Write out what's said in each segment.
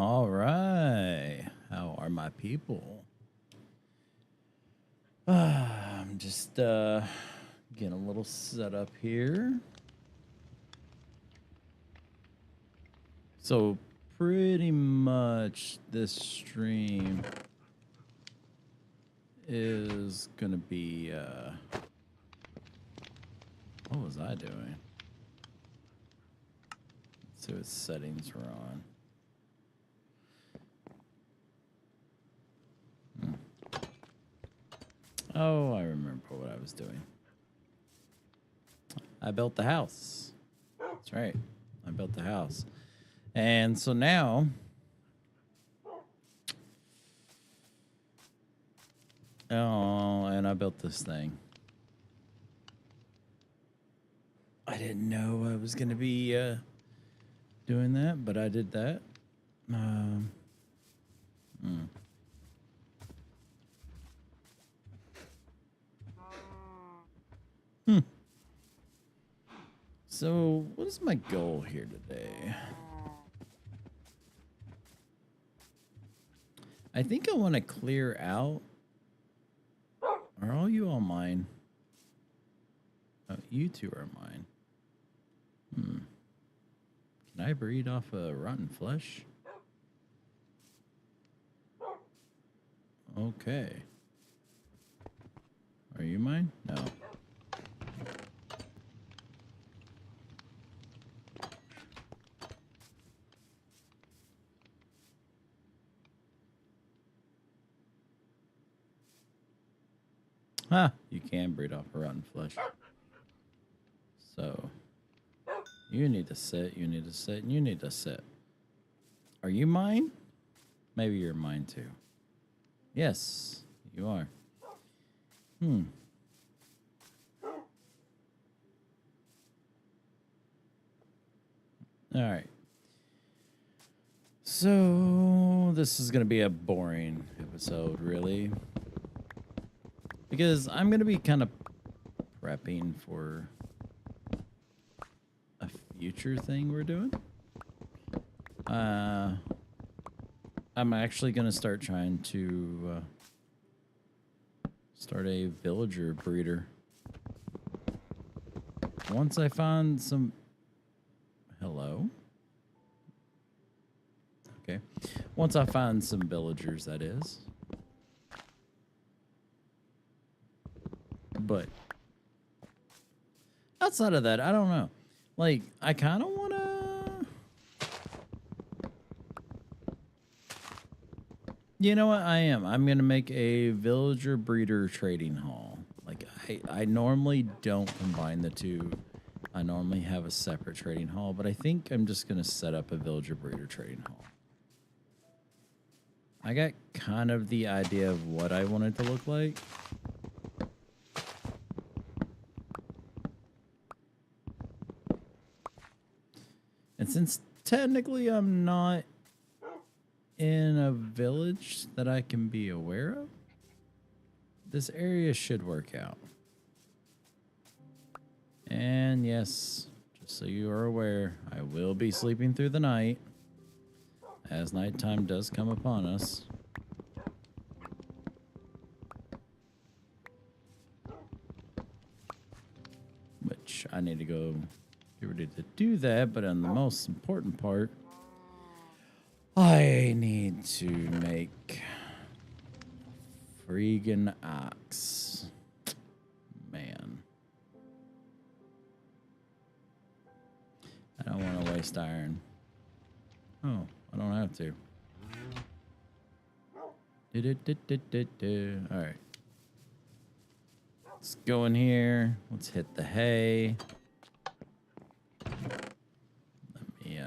All right. How are my people? I'm just getting a little set up here. So pretty much this stream is gonna be what was I doing? Let's see what settings we're on. Oh, I remember what I was doing. I built the house. That's right. I built the house. And so now and I built this thing. I didn't know I was going to be doing that, but I did that. So, what is my goal here today? I think I want to clear out. Are all you all mine? Oh, you two are mine. Can I breed off of rotten flesh? Okay. Are you mine? No. Ah, you can breed off of rotten flesh. So, you need to sit, you need to sit, and you need to sit. Are you mine? Maybe you're mine too. Yes, you are. All right. So, this is going to be a boring episode, really. Because I'm going to be kind of prepping for a future thing we're doing. I'm actually going to start trying to start a villager breeder. Once I find some... Hello? Okay. Once I find some villagers, that is. But outside of that, I don't know. Like, I kind of want to... You know what? I am. I'm going to make a villager breeder trading hall. Like, I normally don't combine the two. I normally have a separate trading hall, but I think I'm just going to set up a villager breeder trading hall. I got kind of the idea of what I want it to look like. And since technically I'm not in a village that I can be aware of, this area should work out. And yes, just so you are aware, I will be sleeping through the night as nighttime does come upon us. Which I need to go get ready to do that, but on the most important part, I need to make freaking ox. Man. I don't want to waste iron. Oh, I don't have to. Alright. Let's go in here. Let's hit the hay. Let me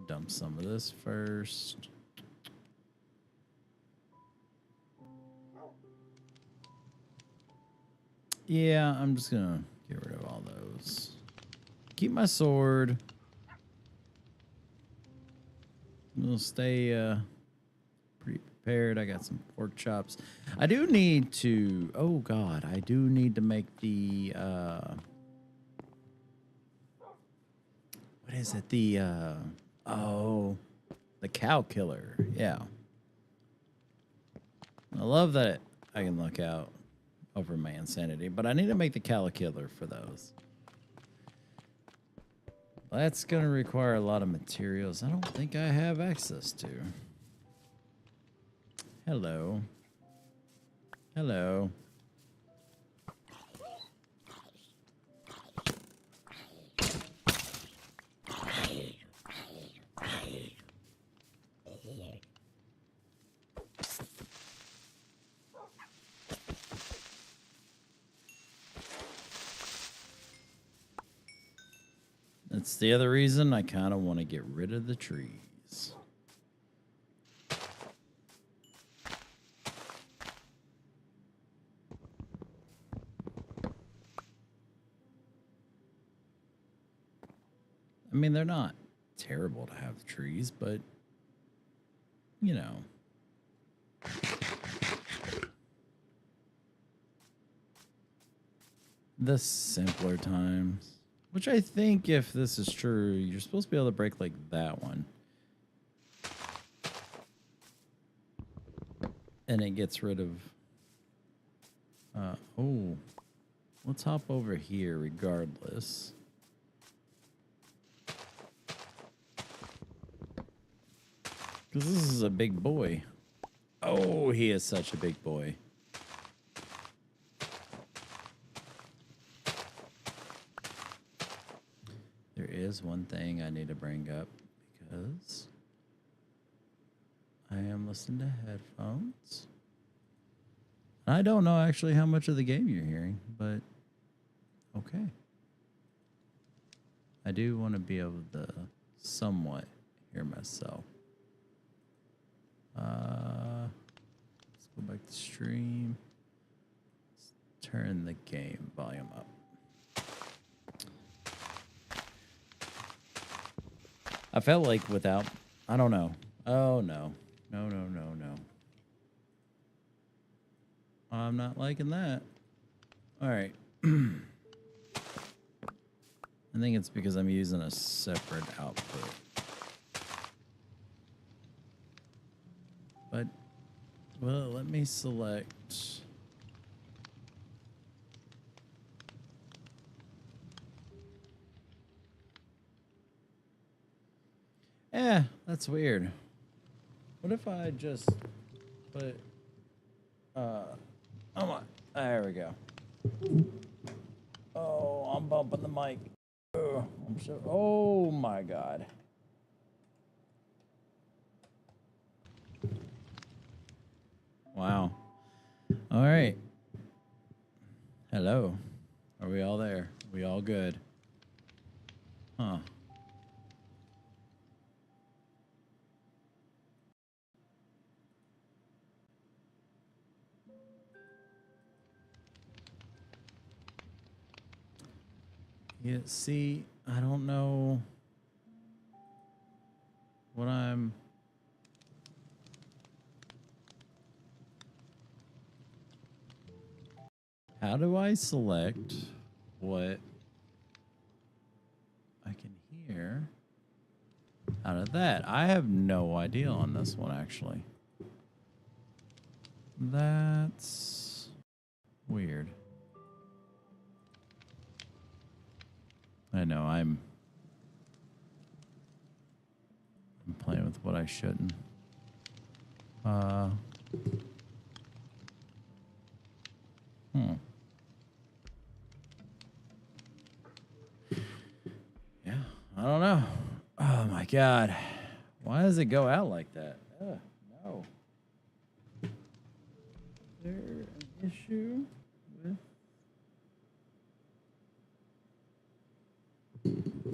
dump some of this first. Yeah, I'm just gonna get rid of all those. Keep my sword. We'll stay pretty prepared. I got some pork chops. I do need to... Oh, God. I do need to make the... what is it? The... oh... The cow killer. Yeah. I love that I can look out over my insanity, but I need to make the cow killer for those. That's going to require a lot of materials I don't think I have access to. Hello. Hello. That's the other reason I kind of want to get rid of the trees. I mean, they're not terrible to have trees, but, you know. The simpler times. Which I think, if this is true, you're supposed to be able to break like that one. And it gets rid of... oh. Let's hop over here regardless. Because this is a big boy. Oh, he is such a big boy. There is one thing I need to bring up because I am listening to headphones. I don't know actually how much of the game you're hearing, but okay. I do want to be able to somewhat hear myself. Let's go back to stream. Let's turn the game volume up. I felt like without, I don't know. Oh, no. No. I'm not liking that. All right. I think it's because I'm using a separate output. But, well, let me select. Yeah, that's weird. What if I just put, oh my, there we go. Oh, I'm bumping the mic. Oh, oh my God. Wow. All right. Hello. Are we all there? We all good? Huh. Yeah, see, I don't know what I'm... How do I select what I can hear out of that? I have no idea on this one, actually. That's weird. I know, I'm playing with what I shouldn't. Yeah, I don't know. Oh my God. Why does it go out like that? No. Is there an issue with...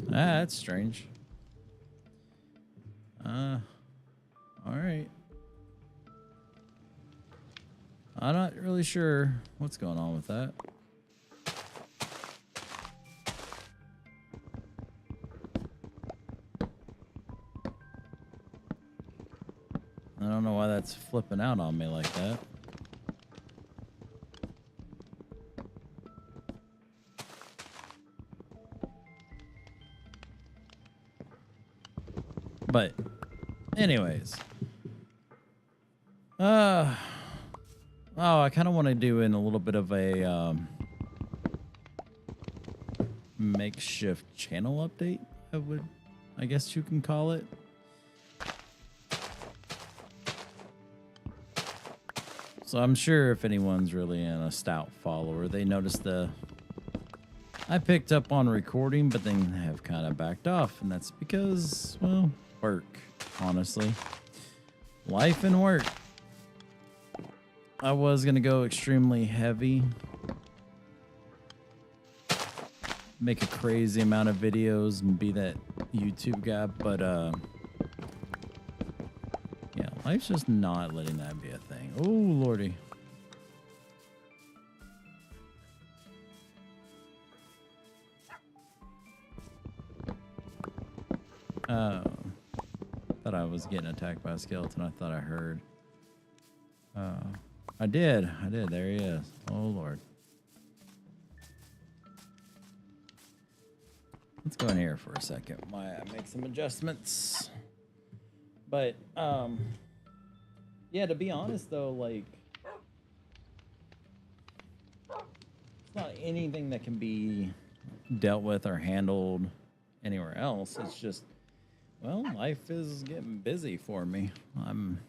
that's strange. All right. I'm not really sure what's going on with that. I don't know why that's flipping out on me like that. But Anyways. Oh, I kind of want to do in a little bit of a makeshift channel update. I guess you can call it. So I'm sure if anyone's really a stout follower, they noticed I picked up on recording, but then have kind of backed off, and that's because, well, work, honestly. Life and work. I was going to go extremely heavy. Make a crazy amount of videos and be that YouTube guy, but yeah, life's just not letting that be a thing. Oh, lordy. Thought I was getting attacked by a skeleton. I thought I heard. I did. There he is. Oh, Lord. Let's go in here for a second while I make some adjustments. But, yeah, to be honest, though, like, it's not anything that can be dealt with or handled anywhere else. It's just, well, life is getting busy for me. I'm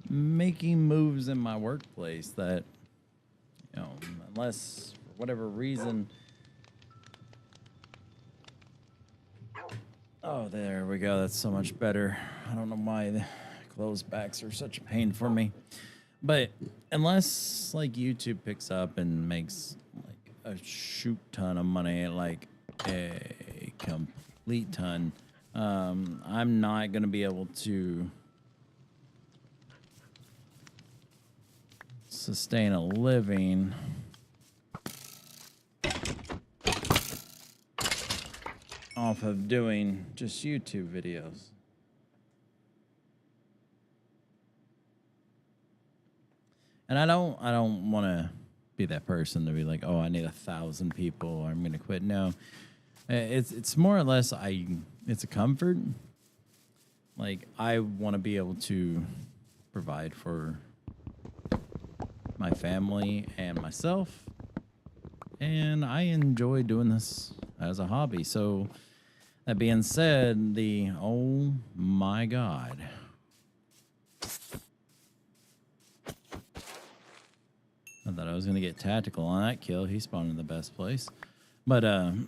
making moves in my workplace that, you know, unless for whatever reason. Oh, there we go. That's so much better. I don't know why the closed backs are such a pain for me. But unless, like, YouTube picks up and makes, like, a shoot ton of money, like a complete ton, I'm not going to be able to sustain a living off of doing just YouTube videos. And I don't want to be that person to be like, oh, I need 1,000 people or I'm going to quit. No, it's more or less it's a comfort. Like, I want to be able to provide for my family and myself, and I enjoy doing this as a hobby. So that being said, oh my God. I thought I was going to get tactical on that kill. He spawned in the best place. But no,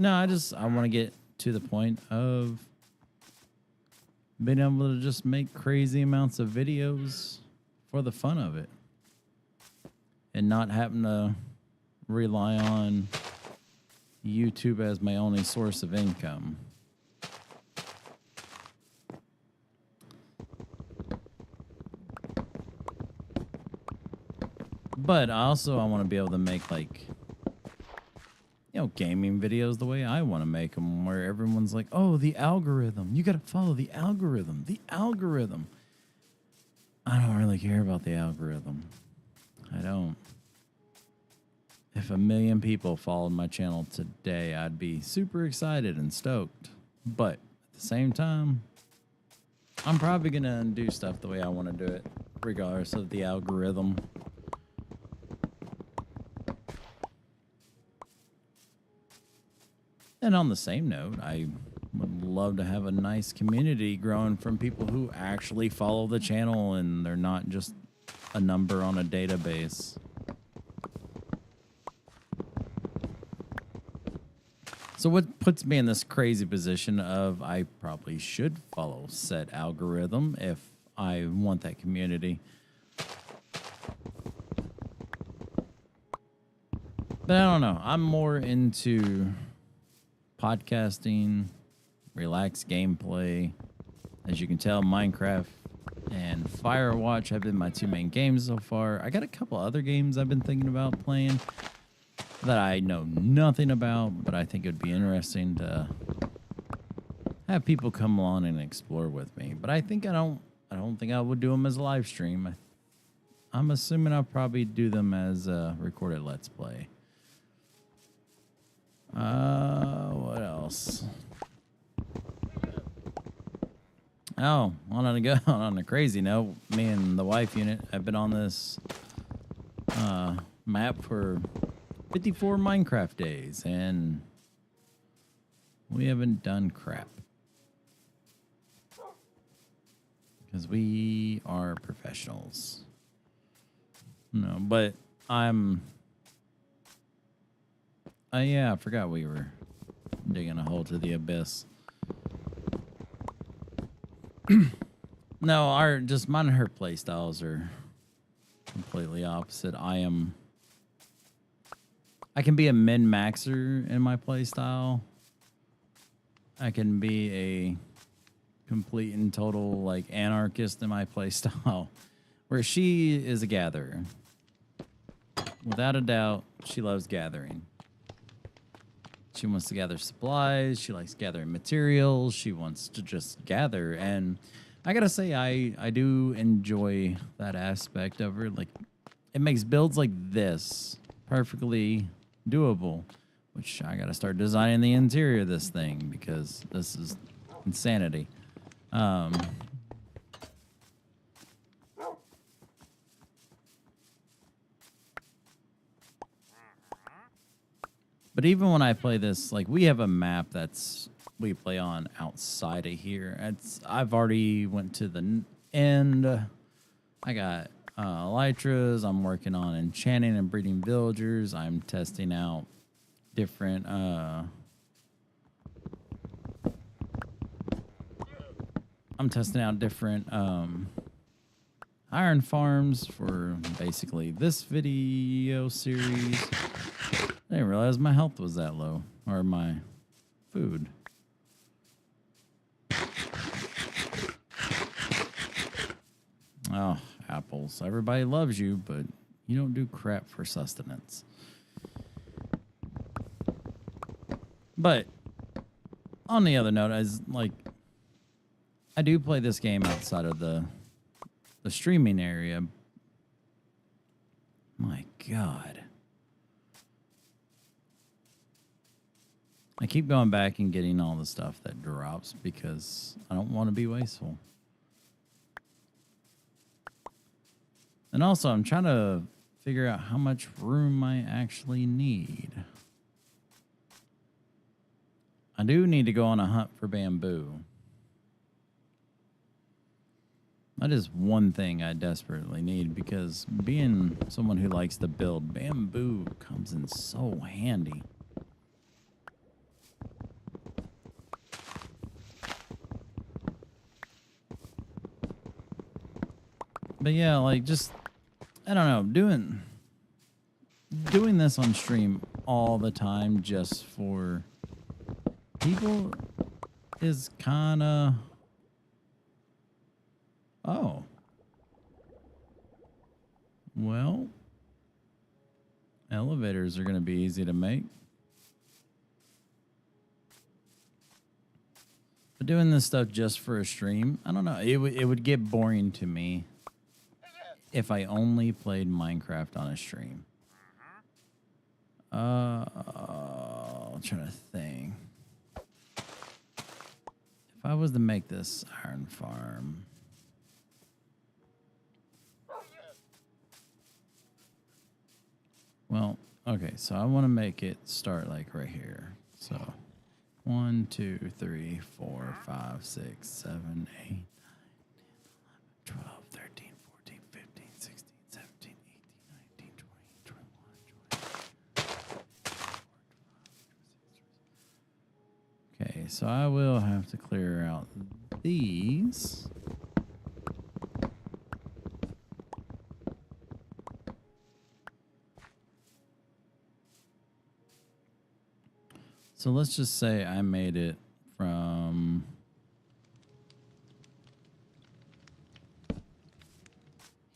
I want to get to the point of being able to just make crazy amounts of videos for the fun of it and not having to rely on YouTube as my only source of income. But I want to be able to make, like, you know, gaming videos the way I want to make them, where everyone's like, oh, the algorithm. You got to follow the algorithm. The algorithm. I don't really care about the algorithm. I don't. If 1 million people followed my channel today, I'd be super excited and stoked. But at the same time, I'm probably going to do stuff the way I want to do it, regardless of the algorithm. And on the same note, I would love to have a nice community growing from people who actually follow the channel and they're not just a number on a database. So what puts me in this crazy position of I probably should follow said algorithm if I want that community. But I don't know. I'm more into podcasting, relaxed gameplay. As you can tell, Minecraft and Firewatch have been my two main games so far. I got a couple other games I've been thinking about playing that I know nothing about, but I think it would be interesting to have people come along and explore with me. But I don't think I would do them as a live stream. I'm assuming I'll probably do them as a recorded Let's Play. What else? Oh, on a crazy note, me and the wife unit have been on this map for 54 Minecraft days, and we haven't done crap. Because we are professionals. No, but yeah, I forgot we were digging a hole to the abyss. No, mine and her play styles are completely opposite. I can be a min-maxer in my play style. I can be a complete and total like anarchist in my play style, where she is a gatherer. Without a doubt, she loves gathering. She wants to gather supplies. She likes gathering materials. She wants to just gather. And I gotta say, I do enjoy that aspect of her. Like, it makes builds like this perfectly doable, which I gotta start designing the interior of this thing because this is insanity. But even when I play this, like, we have a map we play on outside of here. I've already went to the end. I got elytras. I'm working on enchanting and breeding villagers. I'm testing out different iron farms for basically this video series. I didn't realize my health was that low, or my food. Oh, apples. Everybody loves you, but you don't do crap for sustenance. But on the other note, I do play this game outside of the streaming area. My God. I keep going back and getting all the stuff that drops because I don't want to be wasteful. And also, I'm trying to figure out how much room I actually need. I do need to go on a hunt for bamboo. That is one thing I desperately need because being someone who likes to build, bamboo comes in so handy. But yeah, like just, I don't know, doing this on stream all the time just for people is kind of, oh, well, elevators are going to be easy to make. But doing this stuff just for a stream, I don't know, it would get boring to me if I only played Minecraft on a stream. I'm trying to think. If I was to make this iron farm, well, okay, so I want to make it start like right here. So 1, 2, 3, 4, 5, 6, 7, 8, 9, 10, 11, 12, 13, 14, 15, 16, 17, 18, 19, 20, 21, 22. Okay, so I will have to clear out these. So let's just say I made it from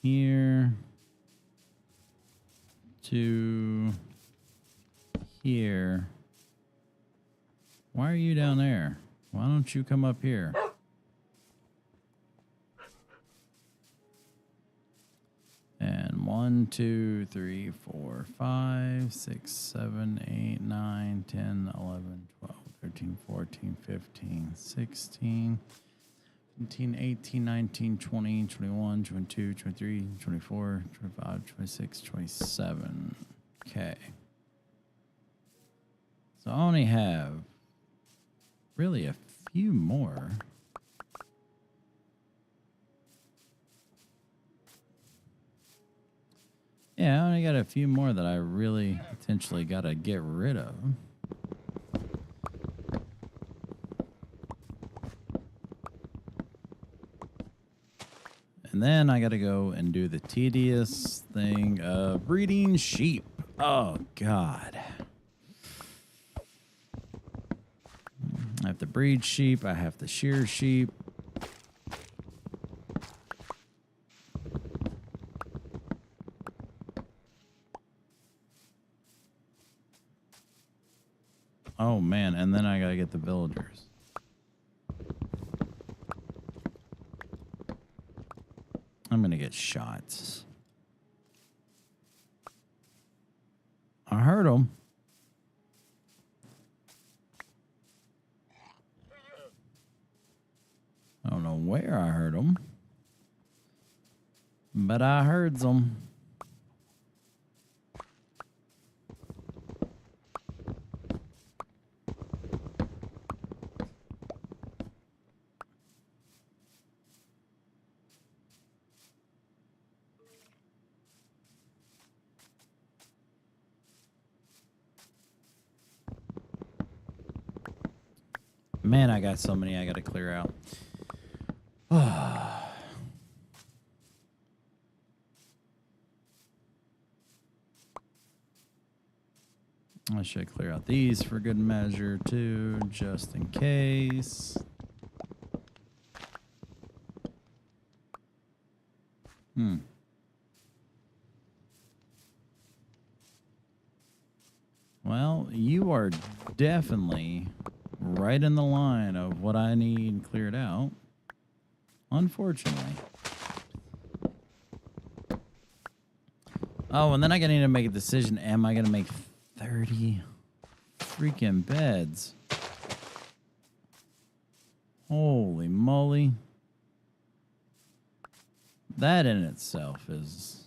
here to here. Why are you down there? Why don't you come up here? And 1, 2, 3, 4, 5, 6, 7, 8, 9, 10, 11, 12, 13, 14, 15, 16. 17, 18, 19, 20, 21, 22, 23, 24, 25, 26, 27. Okay. So I only have really a few more. Yeah, I only got a few more that I really potentially got to get rid of. And then I got to go and do the tedious thing of breeding sheep. Oh, God. I have to breed sheep. I have to shear sheep. Oh, man. And then I got to get the villagers. I'm going to get shots. I heard them. I don't know where I heard them, but I heard them. Man, I got so many I got to clear out. I should clear out these for good measure too, just in case. Well, you are definitely right in the line of what I need cleared out. Unfortunately. Oh, and then I need to make a decision. Am I going to make 30 freaking beds? Holy moly. That in itself is...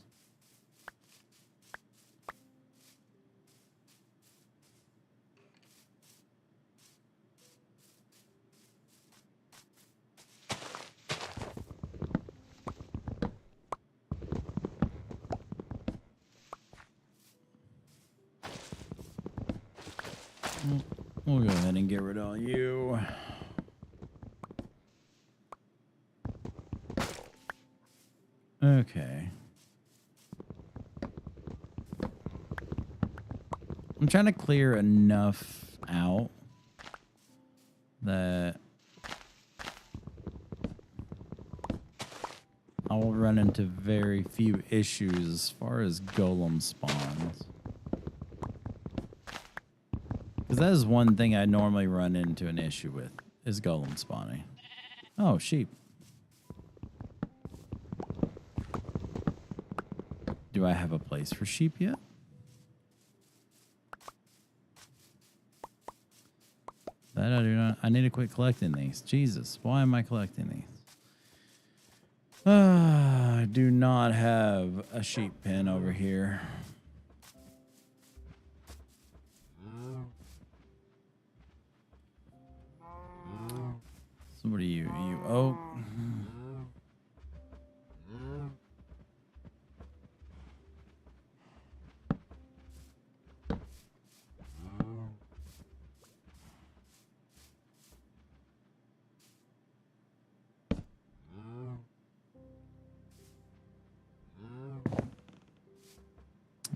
We'll go ahead and get rid of you. Okay. I'm trying to clear enough out that I will run into very few issues as far as golem spawns. Because that is one thing I normally run into an issue with, is golem spawning. Oh, sheep. Do I have a place for sheep yet? That I do not. I need to quit collecting these. Jesus, why am I collecting these? I do not have a sheep pen over here. So what are you? You oak?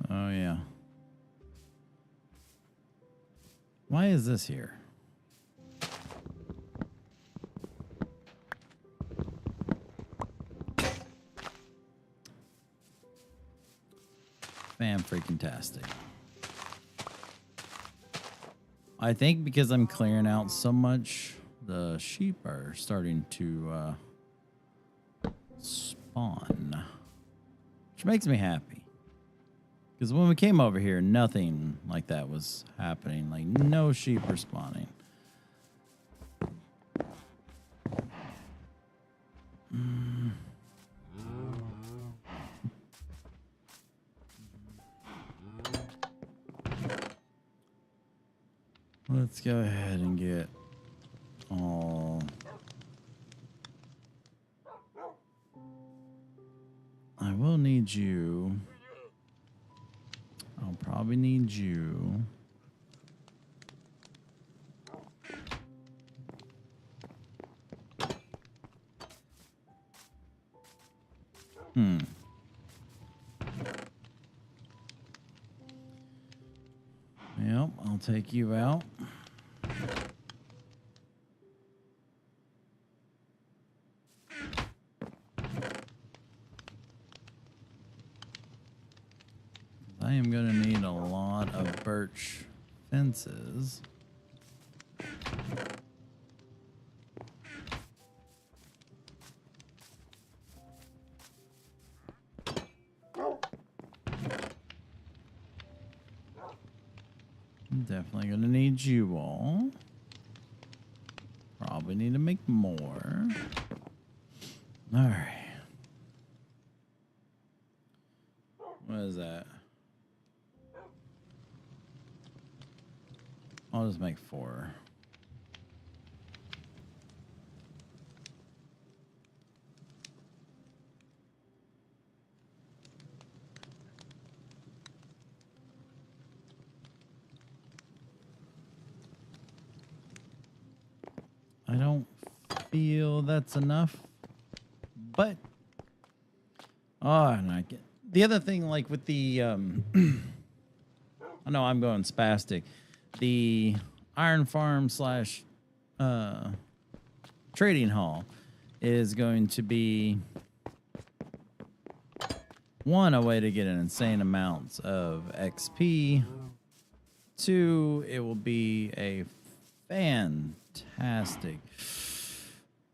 Oh, yeah. Why is this here? Fan-freaking-tastic. I think because I'm clearing out so much, the sheep are starting to spawn. Which makes me happy. Because when we came over here, nothing like that was happening. Like, no sheep were spawning. Let's go ahead and get all. I will need you. I'll probably need you. Yep, I'll take you out. I am going to need a lot of birch fences. I'm definitely going to need you all. Probably need to make more. All right. What is that? I'll just make 4. I don't feel that's enough, but and I get the other thing, like with the I know I'm going spastic. The iron farm slash trading hall is going to be one, a way to get an insane amounts of XP. 2, it will be a fantastic.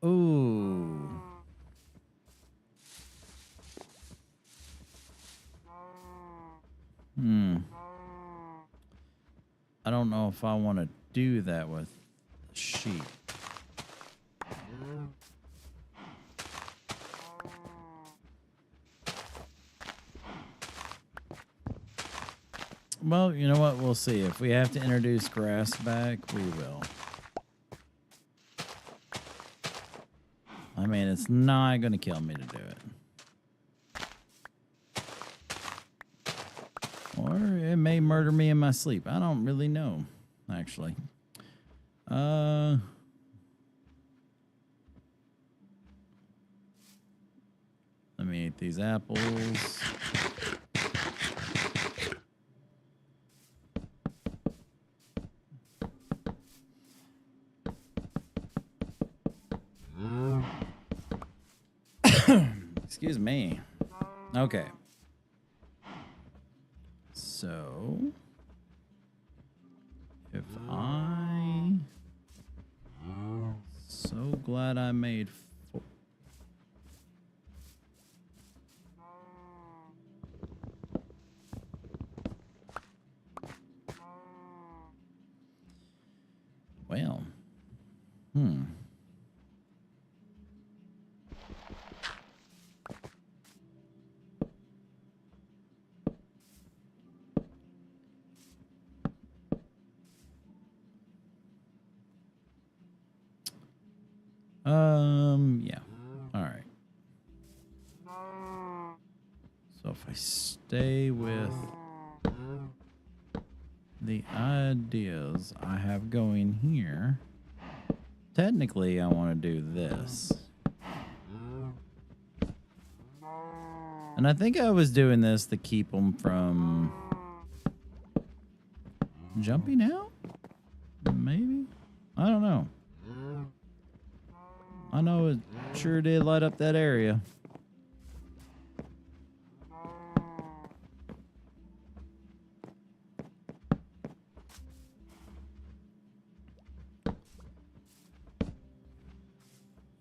Ooh. I don't know if I want to do that with sheep. Well, you know what? We'll see. If we have to introduce grass back, we will. I mean, it's not going to kill me to do it. Or it may murder me in my sleep. I don't really know, actually. Let me eat these apples. Excuse me. Okay. So, if so glad I made 4. Well, yeah. All right. So if I stay with the ideas I have going here, technically I want to do this. And I think I was doing this to keep them from jumping out? Maybe? I don't know. I know it sure did light up that area.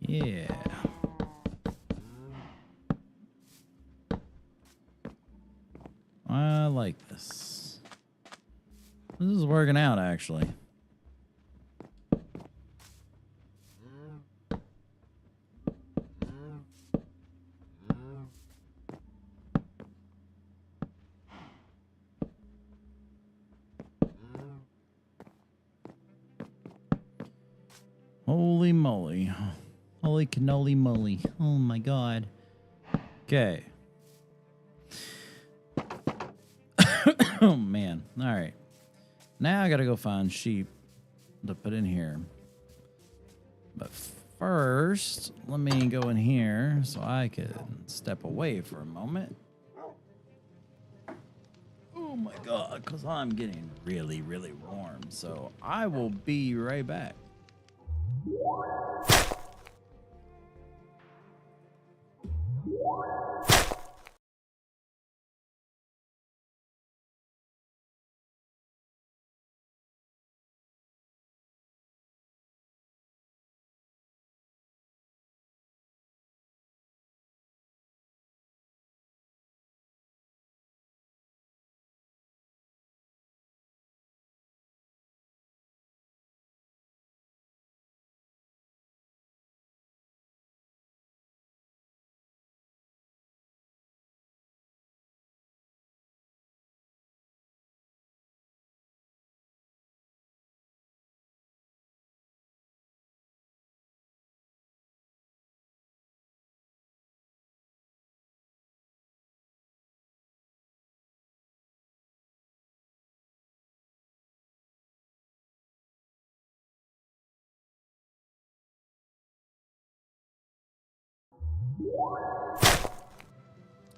Yeah. I like this. This is working out, actually. Holy moly. Holy cannoli moly. Oh my god. Okay. Oh man. All right. Now I gotta go find sheep to put in here. But first, let me go in here so I can step away for a moment. Oh my god, because I'm getting really, really warm. So I will be right back.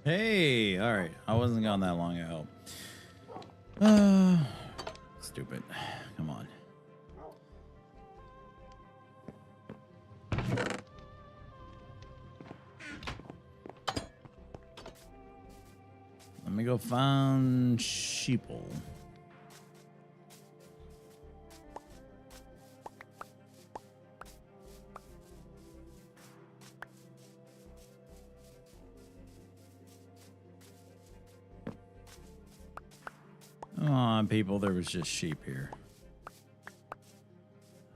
Hey, all right. I wasn't gone that long, I hope. Stupid. Come on. Let me go find sheeple. Come on, people. There was just sheep here.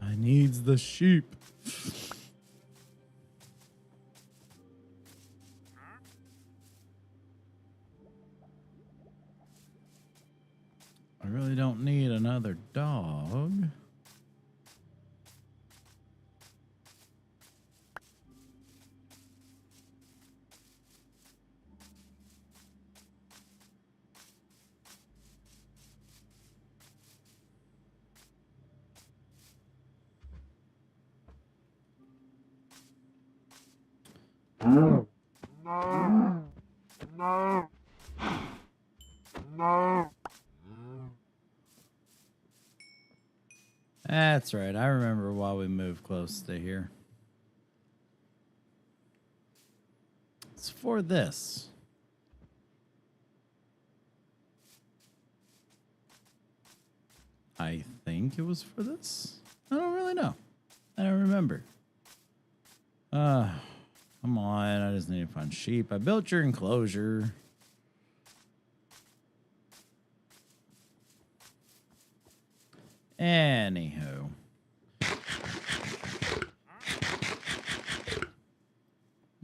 I needs the sheep. I really don't need another dog. No. No. No. No. That's right. I remember why we moved close to here. It's for this. I think it was for this. I don't really know. I don't remember. Come on. I just need to find sheep. I built your enclosure. Anywho.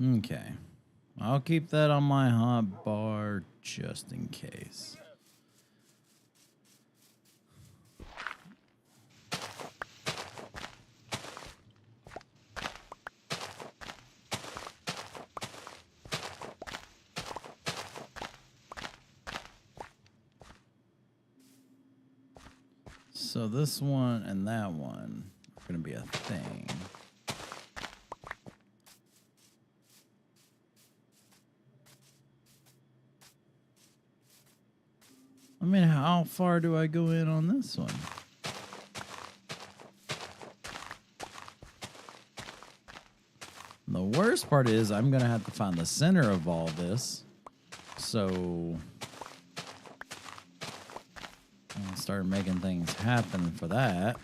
Okay. I'll keep that on my hot bar just in case. So this one and that one are going to be a thing. I mean, how far do I go in on this one? The worst part is I'm going to have to find the center of all this. So I'll start making things happen for that.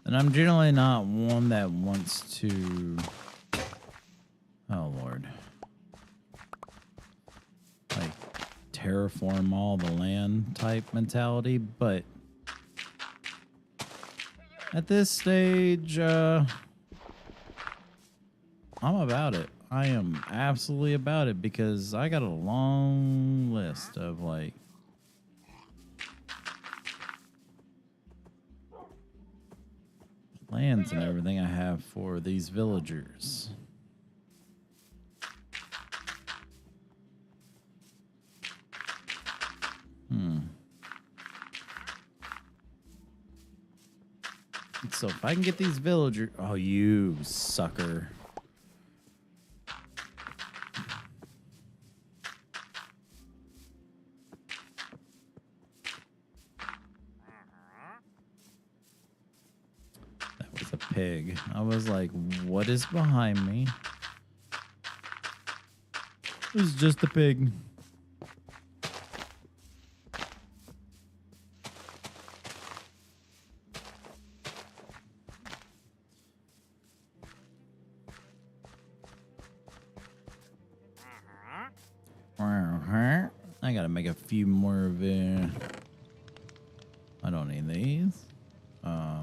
And I'm generally not one that wants to... Oh, Lord. Like, terraform all the land type mentality, but at this stage, I'm about it. I am absolutely about it because I got a long list of like plans and everything I have for these villagers. So if I can get these villagers... Oh, you sucker. That was a pig. I was like, what is behind me? It was just a pig. I gotta make a few more of it. I don't need these. I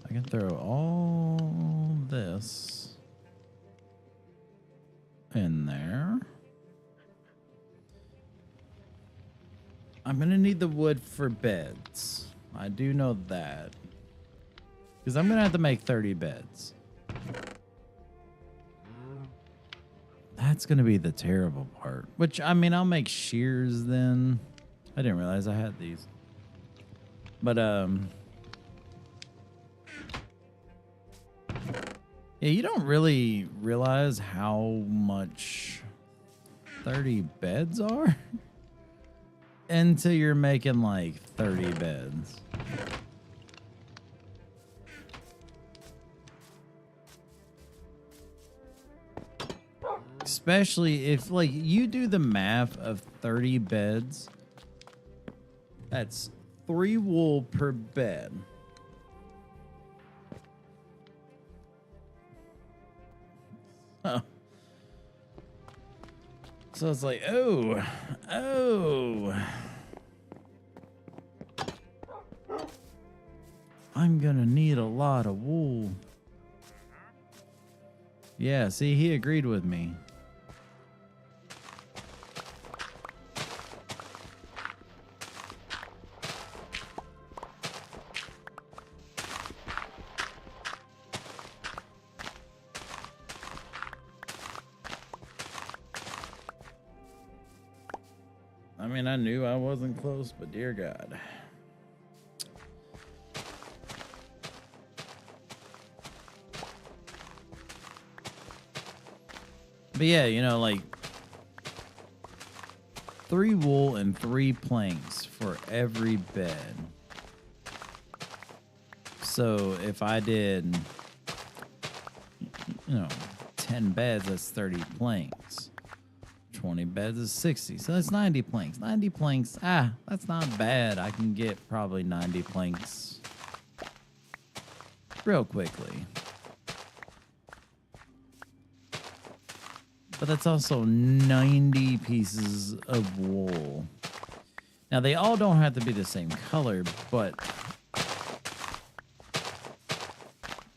can throw all this in there. I'm gonna need the wood for beds. I do know that. Because I'm gonna have to make 30 beds. That's gonna be the terrible part. Which, I mean, I'll make shears then. I didn't realize I had these. But, yeah, you don't really realize how much 30 beds are until you're making like 30 beds. Especially if, like, you do the math of 30 beds. That's 3 wool per bed. Oh. So it's like, oh. I'm gonna need a lot of wool. Yeah, see, he agreed with me. I mean, I knew I wasn't close, but dear God. But yeah, you know, like 3 wool and 3 planks for every bed. So if I did, 10 beds, that's 30 planks. 20 beds is 60. So that's 90 planks. 90 planks, that's not bad. I can get probably 90 planks real quickly. But that's also 90 pieces of wool. Now, they all don't have to be the same color, but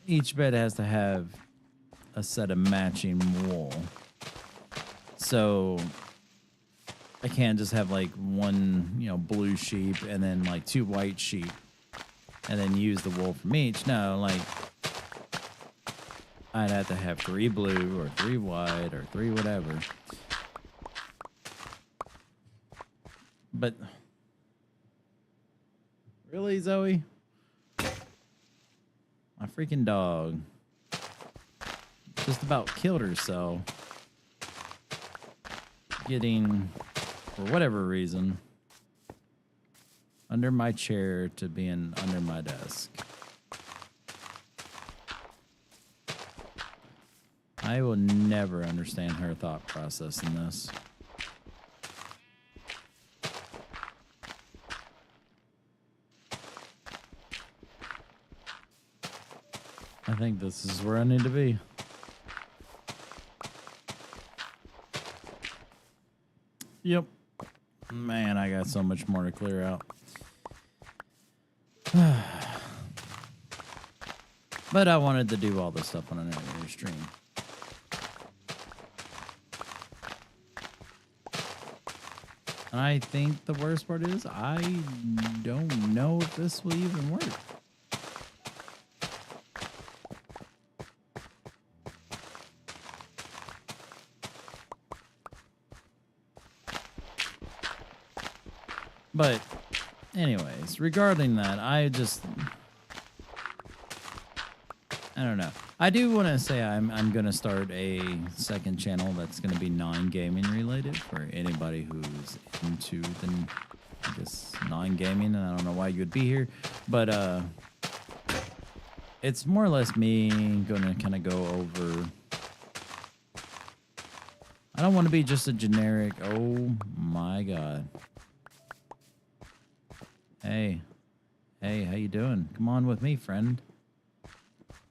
each bed has to have a set of matching wool. So I can't just have like one, blue sheep and then like 2 white sheep and then use the wool from each. No, like I'd have to have 3 blue or 3 white or 3 whatever. But really, Zoe? My freaking dog just about killed herself getting, for whatever reason, under my chair to being under my desk. I will never understand her thought process in this. I think this is where I need to be. Yep. Man, I got so much more to clear out. But I wanted to do all this stuff on an earlier stream. And I think the worst part is I don't know if this will even work. But anyways, regarding that, I don't know. I do want to say I'm going to start a second channel that's going to be non-gaming related for anybody who's into the, I guess, non-gaming, and I don't know why you would be here, but it's more or less me going to kind of go over. I don't want to be just a generic, oh my god. Hey, how you doing? Come on with me, friend.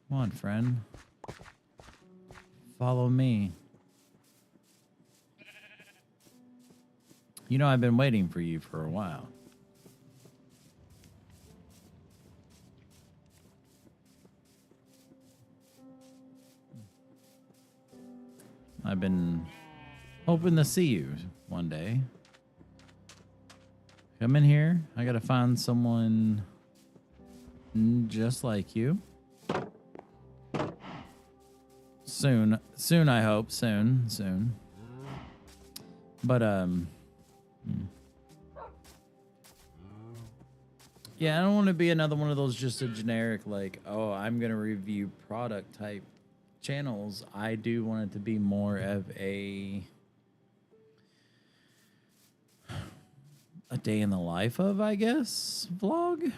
Come on, friend. Follow me. You know, I've been waiting for you for a while. I've been hoping to see you one day. Come in here. I gotta find someone just like you. Soon, I hope. Soon. But, yeah, I don't want to be another one of those just a generic, like, oh, I'm going to review product type channels. I do want it to be more of a day in the life of, I guess, vlog.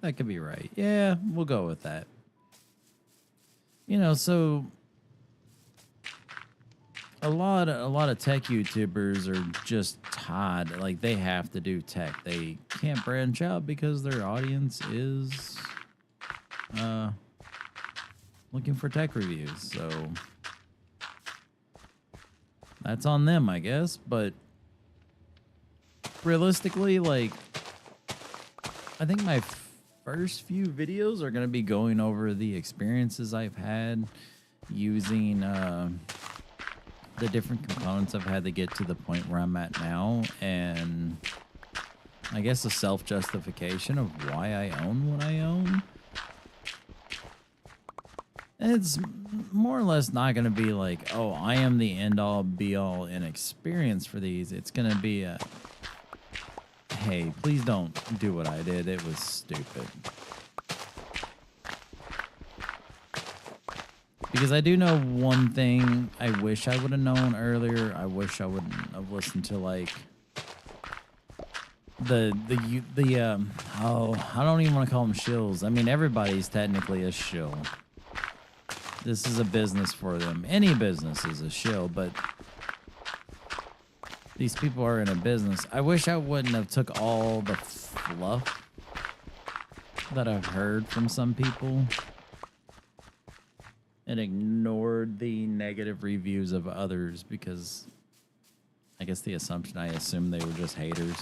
That could be right. Yeah, we'll go with that. You know, so a lot of tech YouTubers are just tied. Like, they have to do tech. They can't branch out because their audience is looking for tech reviews. So that's on them, I guess. But realistically, like, I think my first few videos are going to be going over the experiences I've had using the different components I've had to get to the point where I'm at now, and I guess a self-justification of why I own what I own. And it's more or less not going to be like, oh, I am the end-all, be-all in experience for these. It's going to be a, hey, please don't do what I did. It was stupid. Because I do know one thing I wish I would have known earlier. I wish I wouldn't have listened to, like, I don't even want to call them shills. I mean, everybody's technically a shill. This is a business for them. Any business is a shill, but these people are in a business. I wish I wouldn't have took all the fluff that I've heard from some people and ignored the negative reviews of others, because I guess the assumption, I assumed they were just haters.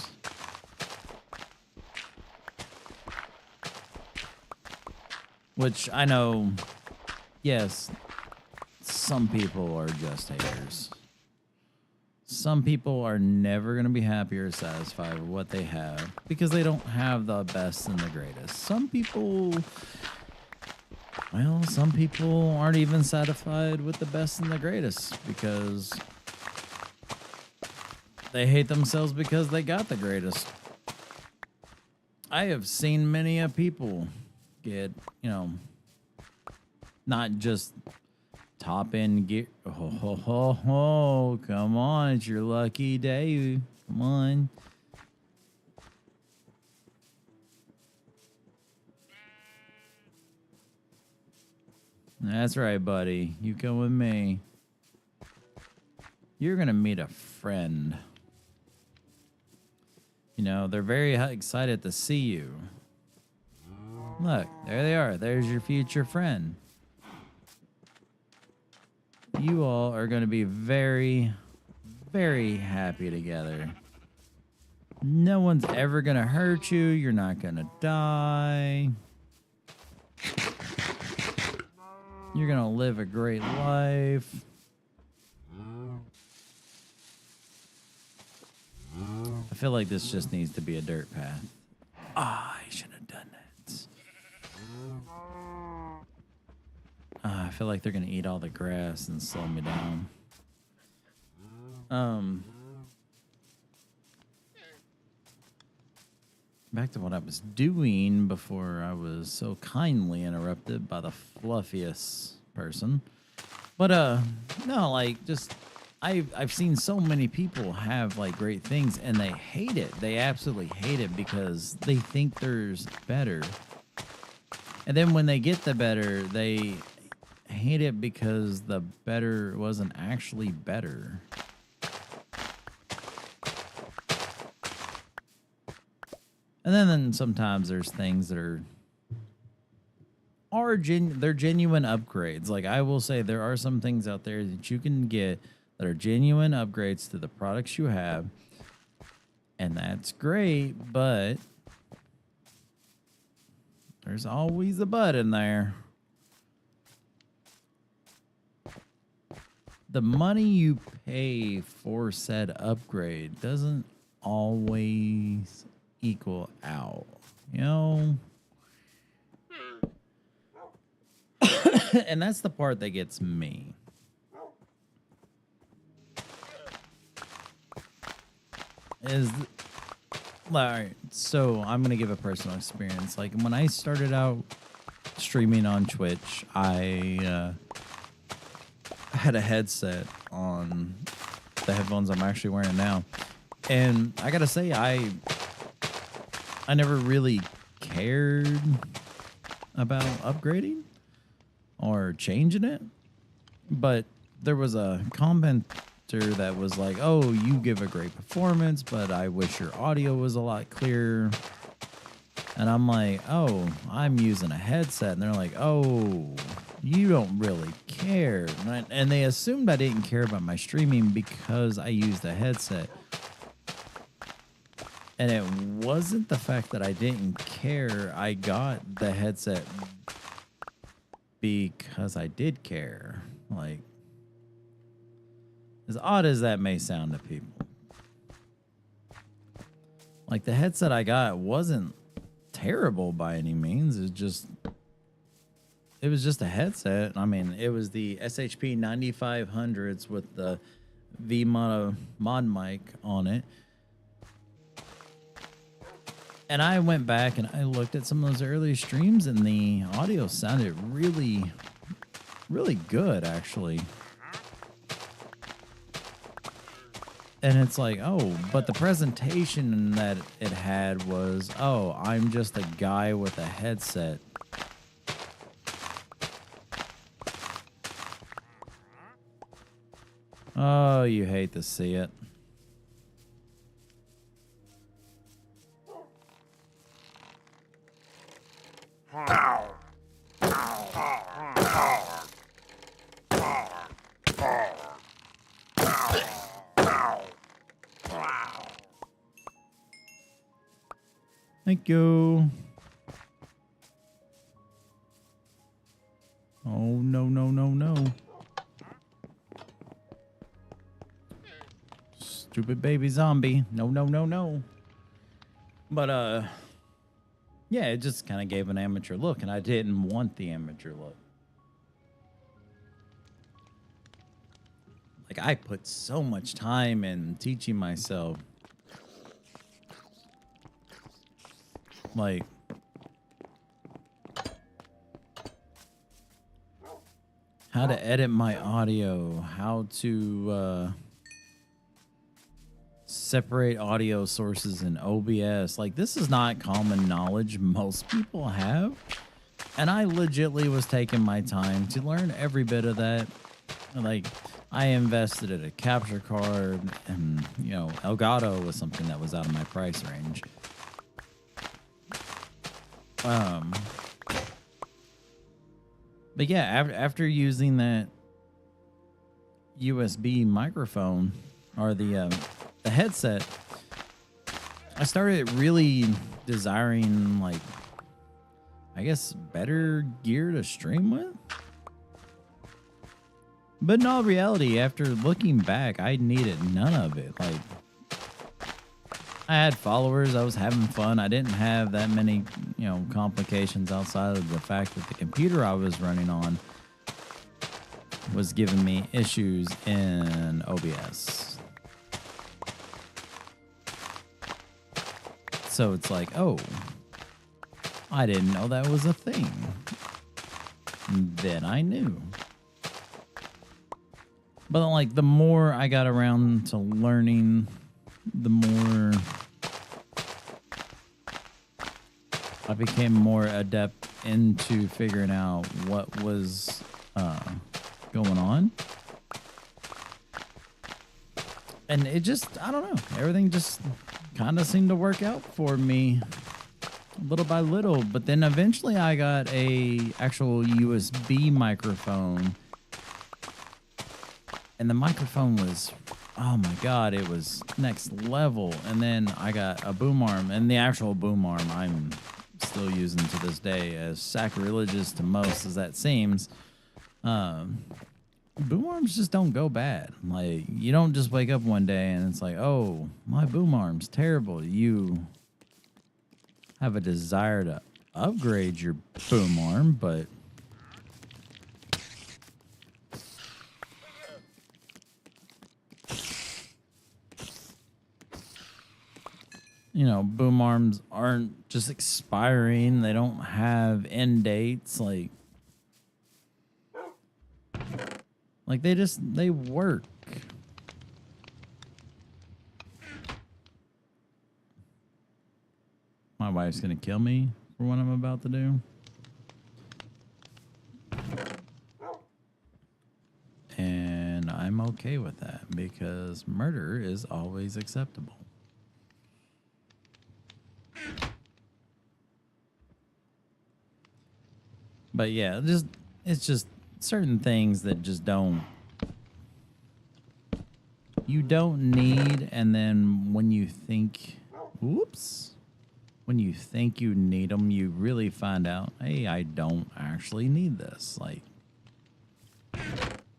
Which I know, yes, some people are just haters. Some people are never going to be happy or satisfied with what they have because they don't have the best and the greatest. Some people, well, some people aren't even satisfied with the best and the greatest because they hate themselves because they got the greatest. I have seen many a people get, you know, not just top end gear. Oh, come on. It's your lucky day. Come on. That's right, buddy. You come with me. You're going to meet a friend. You know, they're very excited to see you. Look, there they are. There's your future friend. You all are going to be very, very happy together. No one's ever going to hurt you. You're not going to die. You're going to live a great life. I feel like this just needs to be a dirt path. Ah, I should have done that. I feel like they're going to eat all the grass and slow me down. Back to what I was doing before I was so kindly interrupted by the fluffiest person. But no, like just I've seen so many people have like great things and they hate it. They absolutely hate it because they think there's better. And then when they get the better, they hate it because the better wasn't actually better. And then sometimes there's things that are they're genuine upgrades. Like I will say there are some things out there that you can get that are genuine upgrades to the products you have. And that's great, but there's always a but in there. The money you pay for said upgrade doesn't always equal out, you know? And that's the part that gets me. All right, so I'm gonna give a personal experience. Like when I started out streaming on Twitch, I had a headset on, the headphones I'm actually wearing now, and I gotta say I never really cared about upgrading or changing it, but there was a commenter that was like, oh, you give a great performance, but I wish your audio was a lot clearer. And I'm like, oh, I'm using a headset. And they're like, oh, you don't really care. And they assumed I didn't care about my streaming because I used a headset. And it wasn't the fact that I didn't care. I got the headset because I did care. Like, as odd as that may sound to people. Like, the headset I got wasn't terrible by any means. It was just a headset. I mean, it was the SHP 9500s with the V mod mic on it. And I went back and I looked at some of those early streams and the audio sounded really, really good, actually. And it's like, oh, but the presentation that it had was, oh, I'm just a guy with a headset. Oh, you hate to see it. Thank you. Oh, no, no, no, no. Stupid baby zombie. No, no, no, no. But, yeah, it just kind of gave an amateur look, and I didn't want the amateur look. Like, I put so much time in teaching myself. Like, how to edit my audio, how to separate audio sources in OBS. Like, this is not common knowledge most people have. And I legitly was taking my time to learn every bit of that. Like, I invested in a capture card, and, you know, Elgato was something that was out of my price range. But yeah, after using that USB microphone or the headset, I started really desiring, like, I guess, better gear to stream with. But in all reality, after looking back, I needed none of it. Like, I had followers, I was having fun. I didn't have that many, complications outside of the fact that the computer I was running on was giving me issues in OBS. So it's like, oh, I didn't know that was a thing. Then I knew. But like, the more I got around to learning, the more I became more adept into figuring out what was going on. And it just, I don't know, everything just kind of seemed to work out for me little by little. But then eventually I got a actual USB microphone, and the microphone was, oh my God, it was next level. And then I got a boom arm, and the actual boom arm I'm still using to this day, as sacrilegious to most as that seems. Boom arms just don't go bad. Like, you don't just wake up one day and it's like, oh, my boom arm's terrible. You have a desire to upgrade your boom arm, but boom arms aren't just expiring. They don't have end dates. Like they work. My wife's gonna kill me for what I'm about to do. And I'm okay with that, because murder is always acceptable. But yeah, it's just certain things that just you don't need, and then when you think, when you think you need them, you really find out, hey, I don't actually need this. Like,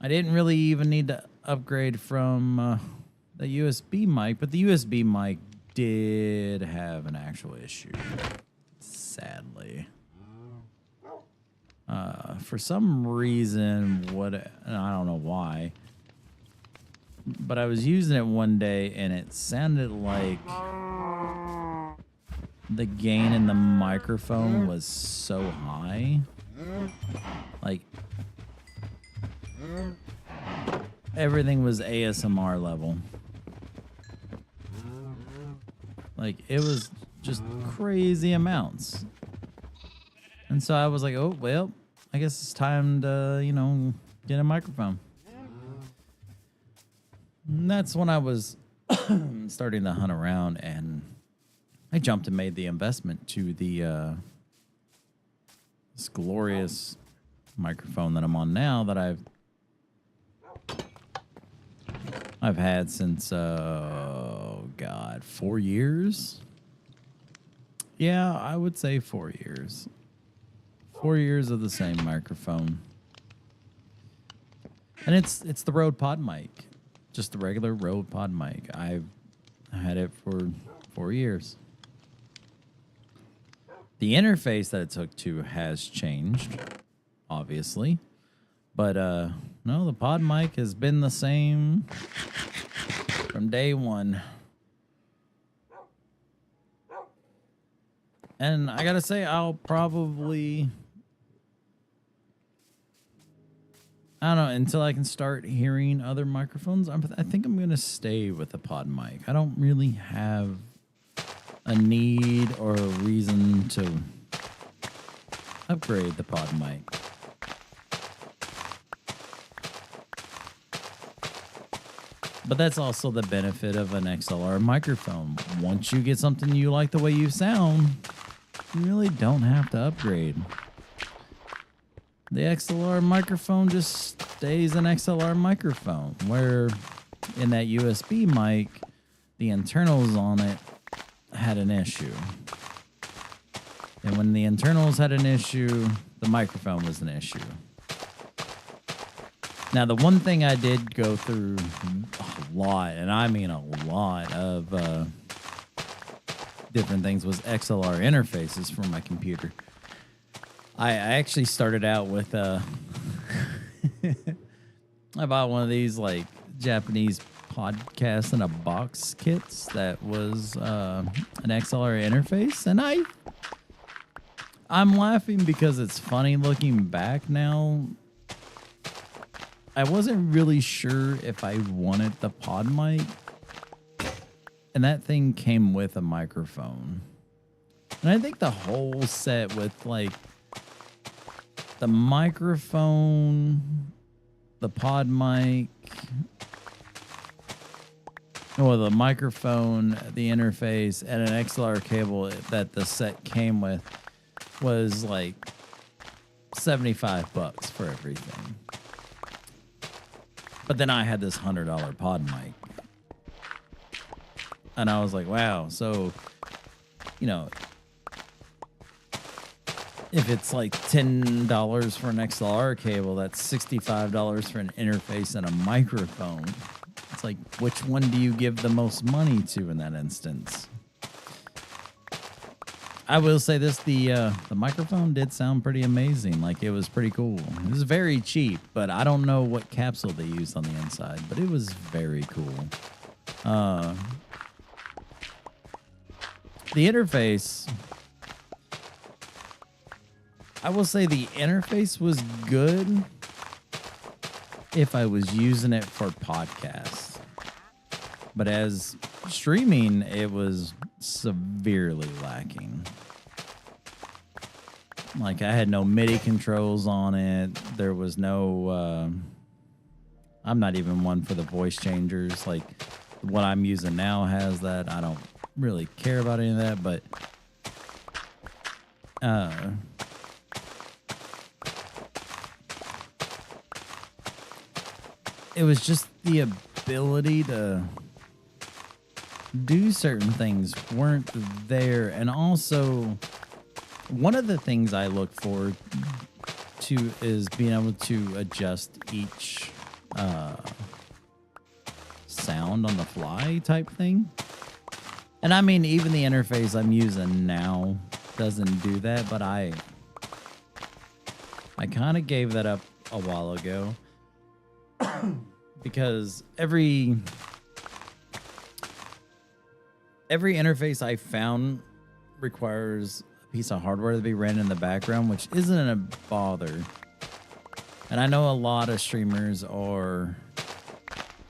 I didn't really even need to upgrade from the USB mic, but the USB mic did have an actual issue, sadly. For some reason, I don't know why, but I was using it one day and it sounded like the gain in the microphone was so high. Like, everything was ASMR level. Like, it was just crazy amounts. And so I was like, oh, well, I guess it's time to, get a microphone. And that's when I was starting to hunt around, and I jumped and made the investment to the this glorious microphone that I'm on now, that I've had since 4 years. Yeah, I would say 4 years. 4 years of the same microphone. And it's the Rode Pod mic. Just the regular Rode Pod mic. I've had it for 4 years. The interface that it took to has changed, obviously. But no, the Pod mic has been the same from day one. And I gotta say, I'll probably, I don't know, until I can start hearing other microphones, I think I'm going to stay with the Pod mic. I don't really have a need or a reason to upgrade the Pod mic. But that's also the benefit of an XLR microphone. Once you get something you like the way you sound, you really don't have to upgrade. The XLR microphone just stays an XLR microphone, where in that USB mic, the internals on it had an issue. And when the internals had an issue, the microphone was an issue. Now, the one thing I did go through a lot, and I mean a lot of different things, was XLR interfaces for my computer. I actually started out with I bought one of these like Japanese podcast in a box kits that was an XLR interface, and I'm laughing because it's funny looking back now. I wasn't really sure if I wanted the pod mic, and that thing came with a microphone. And I think the whole set with like the microphone, the pod mic, well, the microphone, the interface, and an XLR cable that the set came with was like $75 for everything. But then I had this $100 pod mic. And I was like, wow. So, you know, if it's like $10 for an XLR cable, that's $65 for an interface and a microphone. It's like, which one do you give the most money to in that instance? I will say this, the microphone did sound pretty amazing. Like, it was pretty cool. It was very cheap, but I don't know what capsule they used on the inside, but it was very cool. The interface, I will say the interface was good if I was using it for podcasts. But as streaming, it was severely lacking. Like, I had no MIDI controls on it. There was no... I'm not even one for the voice changers. Like, what I'm using now has that. I don't really care about any of that, but... it was just the ability to do certain things weren't there. And also, one of the things I look forward to is being able to adjust each sound on the fly type thing. And I mean, even the interface I'm using now doesn't do that, but I kind of gave that up a while ago. Because every interface I found requires a piece of hardware to be ran in the background, which isn't a bother. And I know a lot of streamers are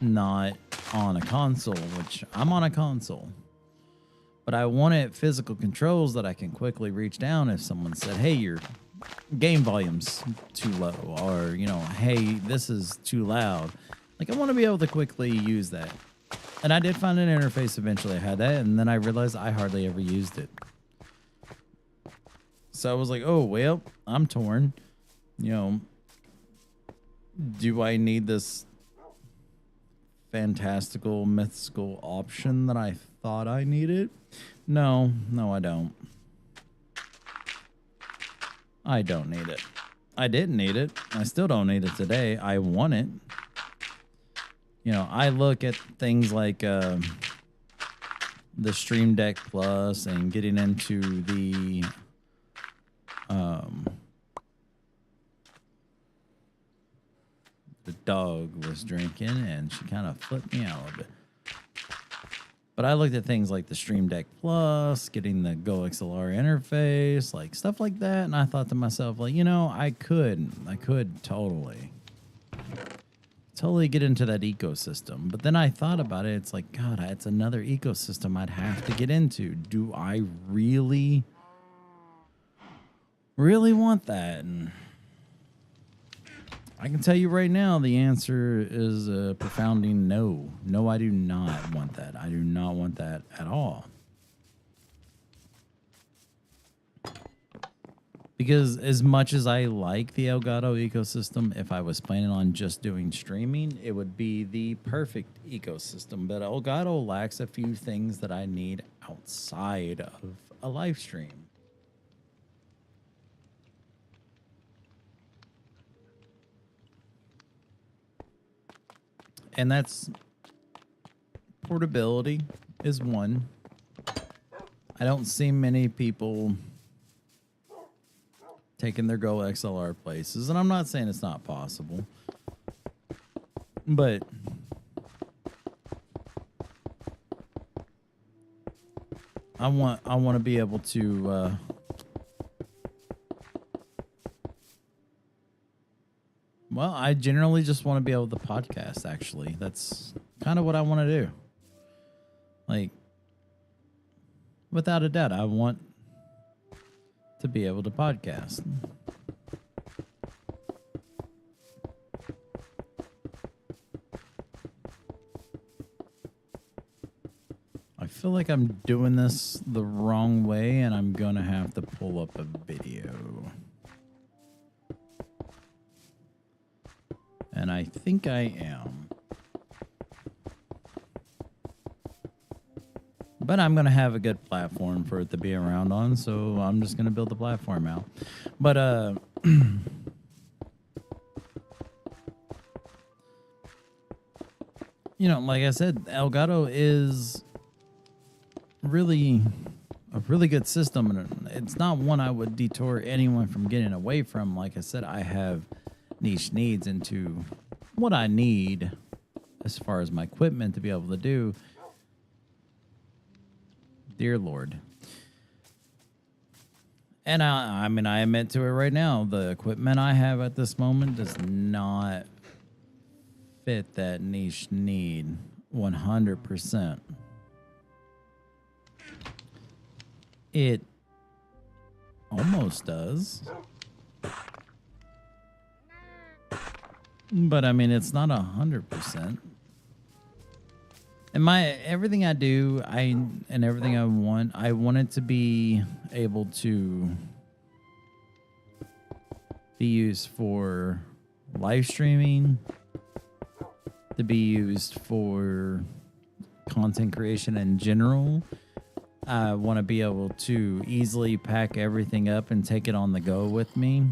not on a console, which I'm on a console. But I wanted physical controls that I can quickly reach down if someone said, hey, your game volume's too low, or, you know, hey, this is too loud. Like, I want to be able to quickly use that. And I did find an interface eventually. I had that, and then I realized I hardly ever used it. So I was like, oh, well, I'm torn. You know, do I need this fantastical, mythical option that I thought I needed? No, I don't. I don't need it. I didn't need it. I still don't need it today. I want it. You know, I look at things like the Stream Deck Plus and getting into the dog was drinking and she kind of flipped me out a bit. But I looked at things like the Stream Deck Plus, getting the Go XLR interface, like stuff like that, and I thought to myself, like, you know, I could totally get into that ecosystem. But then I thought about it. It's like, God, it's another ecosystem I'd have to get into. Do I really want that? And I can tell you right now, the answer is a profounding no. No, I do not want that. I do not want that at all. Because as much as I like the Elgato ecosystem, if I was planning on just doing streaming, it would be the perfect ecosystem. But Elgato lacks a few things that I need outside of a live stream. And that's portability is one. I don't see many people taking their Go XLR places, and I'm not saying it's not possible, but I want to be able to well, I generally just want to be able to podcast. Actually, that's kind of what I want to do. Like, without a doubt, I want to be able to podcast. I feel like I'm doing this the wrong way, and I'm gonna have to pull up a video. And I think I am. But I'm going to have a good platform for it to be around on, so I'm just going to build the platform out. But, you know, like I said, Elgato is really a really good system, and it's not one I would detour anyone from getting away from. Like I said, I have niche needs into what I need as far as my equipment to be able to do. Dear Lord. And I mean, I admit to it right now. The equipment I have at this moment does not fit that niche need 100%. It almost does. But I mean, it's not 100%. And everything I do, and everything I want it to be able to be used for live streaming, to be used for content creation in general. I want to be able to easily pack everything up and take it on the go with me.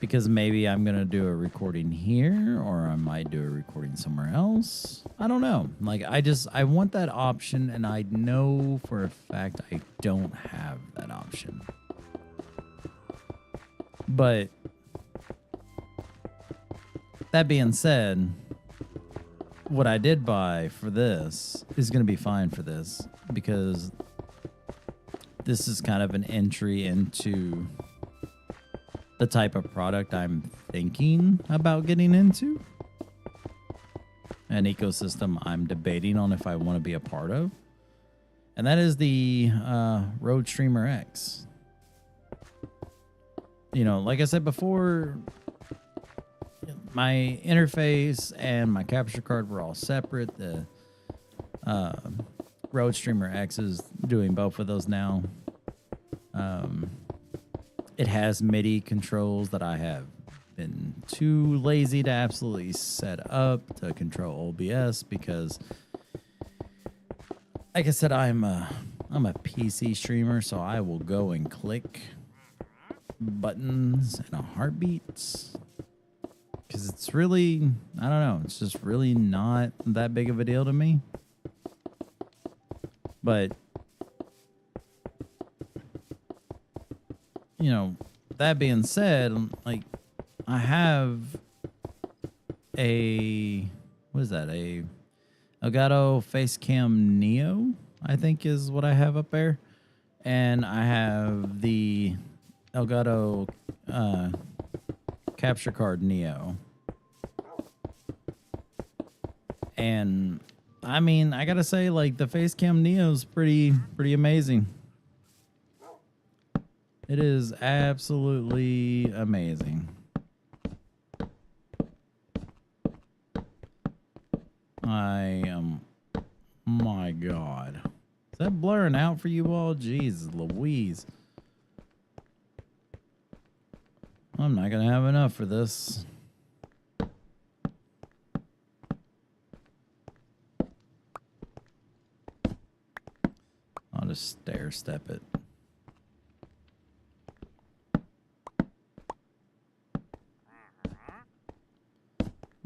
Because maybe I'm going to do a recording here, or I might do a recording somewhere else. I don't know. Like, I want that option, and I know for a fact I don't have that option. But that being said, what I did buy for this is going to be fine for this, because this is kind of an entry into the type of product I'm thinking about getting into. An ecosystem I'm debating on if I want to be a part of. And that is the Rode Streamer X. You know, like I said before, my interface and my capture card were all separate. The Rode Streamer X is doing both of those now. It has MIDI controls that I have been too lazy to absolutely set up to control OBS, because, like I said, I'm a PC streamer, so I will go and click buttons in a heartbeat, because it's really, I don't know, it's just really not that big of a deal to me. But you know, that being said, like, I have a, what is that? A Elgato Facecam Neo, I think is what I have up there. And I have the Elgato Capture Card Neo. And I mean, I gotta say, like, the Facecam Neo is pretty amazing. It is absolutely amazing. I am, my God. that blurring out for you all? Jeez Louise. I'm not gonna have enough for this. I'll just stair step it.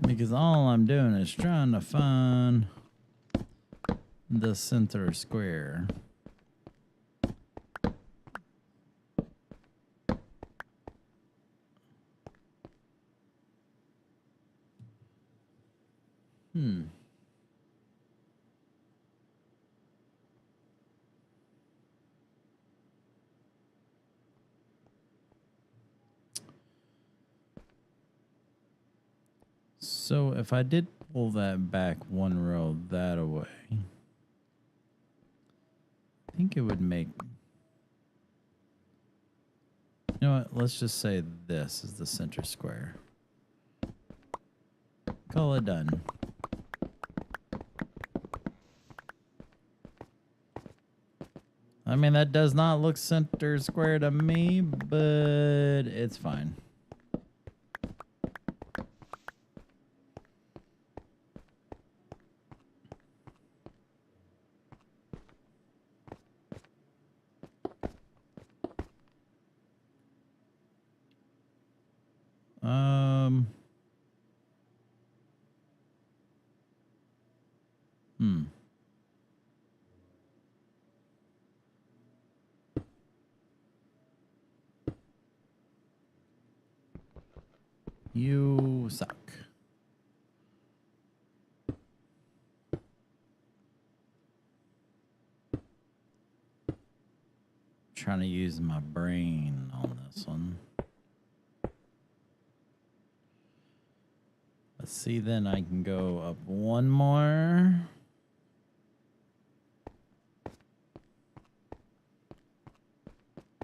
Because all I'm doing is trying to find the center square. So if I did pull that back one row that away, I think it would make... You know what? Let's just say this is the center square. Call it done. I mean, that does not look center square to me, but it's fine. You suck. Trying to use my brain on this one. Let's see, then I can go up one more.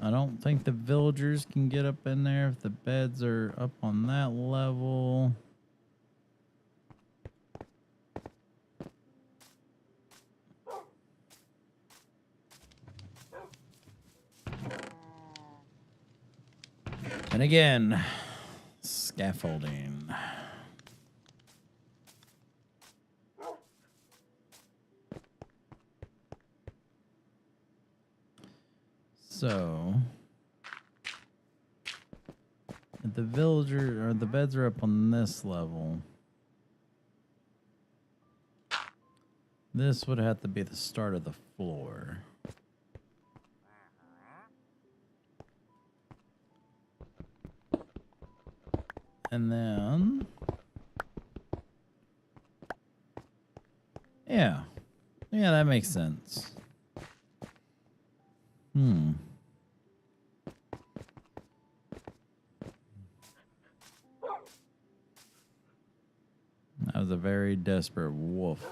I don't think the villagers can get up in there if the beds are up on that level. And again, scaffolding. So, if the villager or the beds are up on this level, this would have to be the start of the floor. And then, yeah, that makes sense. That was a very desperate wolf.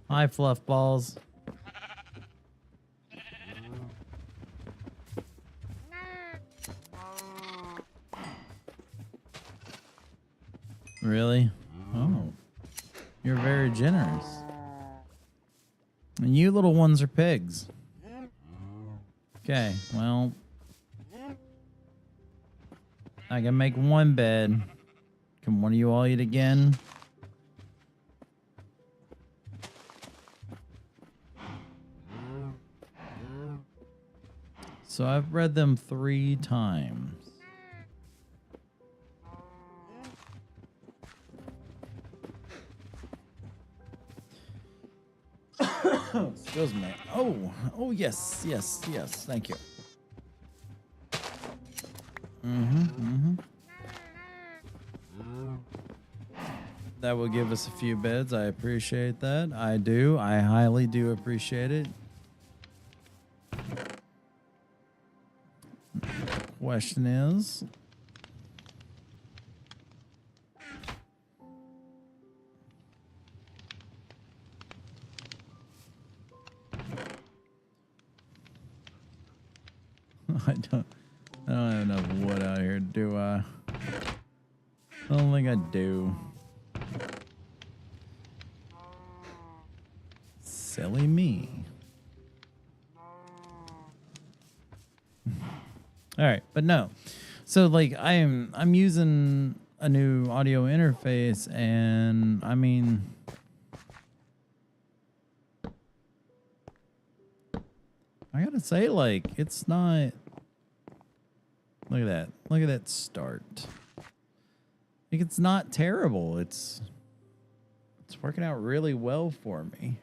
Hi, fluff balls. Really? Oh. You're very generous. And you little ones are pigs. Okay, well. I can make one bed. Can one of you all eat again? So I've read them 3 times. Excuse me. Oh yes, thank you. That will give us a few beds. I appreciate that. I do. I highly do appreciate it. Question is, enough wood out here, do I? I don't think I do. Silly me. All right, but no. So like I'm using a new audio interface, and I mean, I gotta say, like, it's not. Look at that. Look at that start. Like, it's not terrible. It's working out really well for me.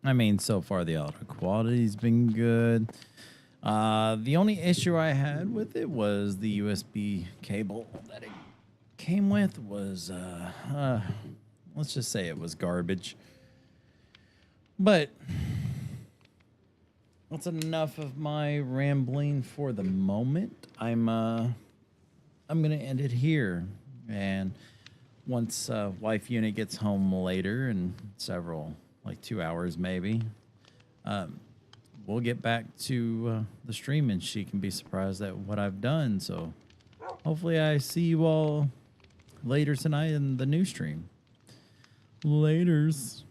I mean, so far the audio quality's been good. The only issue I had with it was the USB cable that it came with was, let's just say it was garbage. But that's enough of my rambling for the moment. I'm gonna end it here, and once wife unit gets home later in several, like 2 hours maybe, we'll get back to the stream, and she can be surprised at what I've done. So hopefully I see you all later tonight in the new stream. Laters.